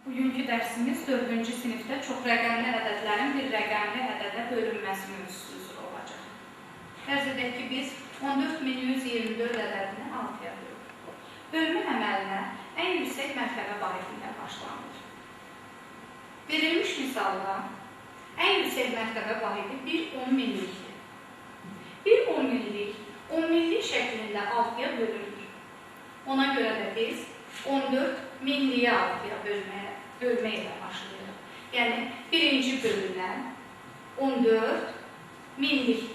Bugünkü dərsimiz 4-cü sinifdə çox rəqəmli ədədlərin bir rəqəmli ədədə bölünməsi mövzusu üzrə olacaq. Fərz edək ki, biz 14124 ədədini 6-ya bölürük. Bölmə əməlinə ən yüksək mərtəbə vahidi ilə başlanır. Verilmiş misalda ən yüksək mərtəbə vahidi bir 10 minlikdir. Bir 10 minlik 10 minlik şəklində 6-ya bölünür. Ona görə də biz 14 minliyə 6-ya bölmə ilə başlayırıq. Yəni, birinci bölünən 14 minlikdir.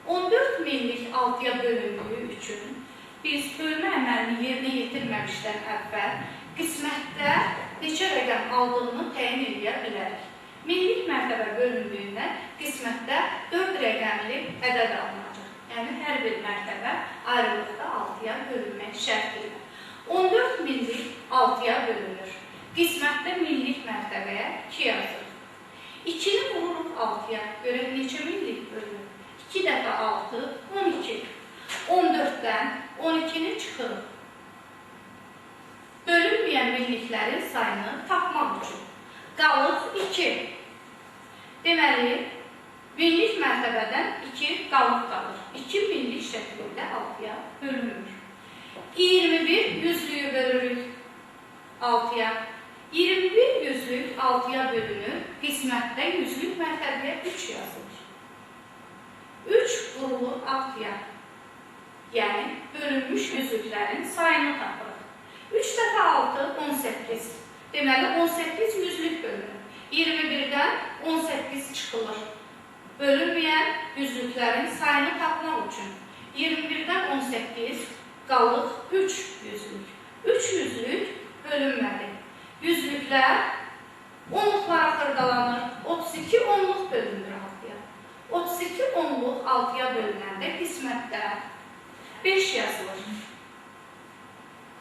14 minlik 6-ya bölündüyü üçün biz bölmə əməlini yerinə yetirməmişdən əvvəl qismətdə neçə rəqəm aldığını təyin edə bilərik. Minlik mərtəbə bölündüyündə qismətdə 4 rəqəmli ədəd alınacaq. Yəni, hər bir mərtəbə ayrılıqda 6-ya bölünmək şərtidir. 14 minlik 6-ya bölünür. Qismətdə minlik mərtəbəyə 2 yazırıq. 2-ni vururuq 6-ya. Görək neçə minlik bölünür? 2 dəfə 6, 12. 14-dən 12-ni çıxırıq. Bölünməyən minliklərin sayını tapmaq üçün. Qalıq 2. Deməli, minlik mərtəbədən 2 qalıq qalır. 2 minlik şəklində 6-ya bölünür. 21 yüzlüyü bölürük 6-ya. 21 yüzlük 6-ya bölünür. Qismətdə yüzlük mərtəbəyə 3 yazılır. 3 vurulur 6-ya. Yəni, bölünmüş yüzlüklərin sayını tapırıq. 3 dəfə 6, 18. Deməli, 18 yüzlük bölünür. 21-dən 18 çıxılır. Bölünməyən yüzlüklərin sayını tapmaq üçün. 21-dən 18 qalıq 3 yüzlük. 3 yüzlük bölünmədi. Yüzlüklər onluqlara xırdalanır. 32 onluq bölünür 6-ya. 32 onluq 6-ya bölünəndə qismətdə 5 yazılır.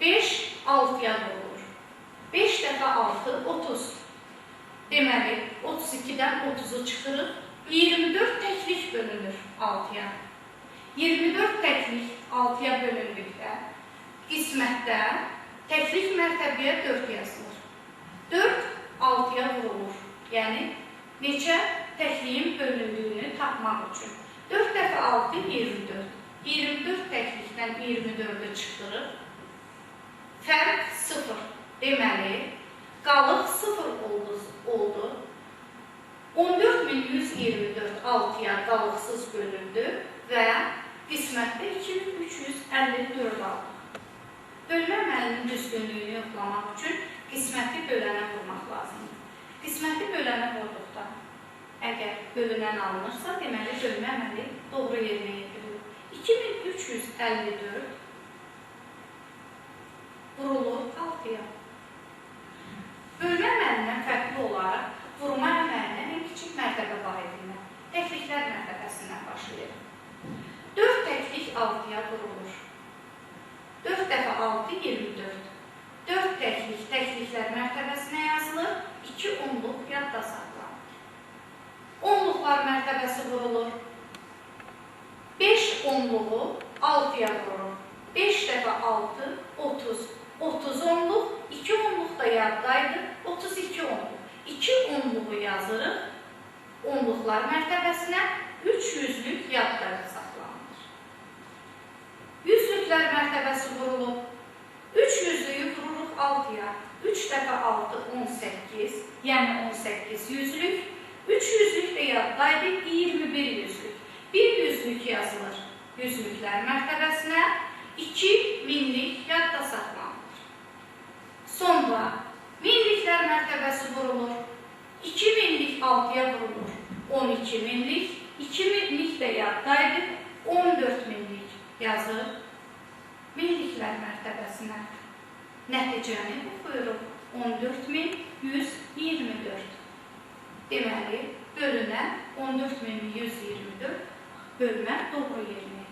5 6-ya vurulur. 5 dəfə 6, 30. Deməli, 32-dən 30-u çıxırıq. 24 təklik bölünür 6-ya. 24 təklik 6-ya bölündükdə qismətdə təklik mərtəbəyə 4 yazılır. 4 6-ya vurulur. Yəni, neçə təkliyin bölündüyünü tapmaq üçün. 4 dəfə 6, 24. 24 təklikdən 24-ü çıxdırır. Fərq 0. Deməli, qalıq 0 oldu. 14124 6-ya qalıqsız bölündü və qismətdə 2354 aldıq. Bölmə əməlinin düzgünlüyünü yoxlamaq üçün qisməti bölənə vurmaq lazımdır. Qisməti bölənə vurduqda, əgər bölünən alınırsa, deməli, bölmə əməli doğru yerinə yetirilir. 2354 vurulur 6-ya. Bölmə əməlindən fərqli olaraq vurma əməlindən ən kiçik mərtəbə vahidindən, təkliklər mərtəbəsindən başlayır. 4 təklik 6-ya vurulur. 4 dəfə 6, 24. 4 təklik təkliklər mərtəbəsinə yazılır. 2 onluq yadda saxlanır. Onluqlar mərtəbəsi vurulur. 5 onluğu 6-ya vurulur. 5 dəfə 6, 30. 30 onluq, 2 onluq da yaddaydı. 32 onluq. 2 onluğu yazırıq. Onluqlar mərtəbəsinə 3 yüzlük yadda saxlanır. Yüzlüklər mərtəbəsi vurulur. 3 yüzlüyü vururuq 6-ya. 3 dəfə 6, 18. Yəni 18 yüzlük. 3 yüzlük də yaddaydı. 21 yüzlük. 1 yüzlük yazılır. Yüzlüklər mərtəbəsinə 2 minlik yadda saxlanır. Sonra minliklər mərtəbəsi vurulur. 2 minlik 6-ya vurulur. 12 minlik. 2 minlik də yaddaydı. 14 minlik yazılır. Minliklər mərtəbəsinə nəticəni oxuyuruq. 14124. Deməli, bölünən 14124 bölmə doğru yerinə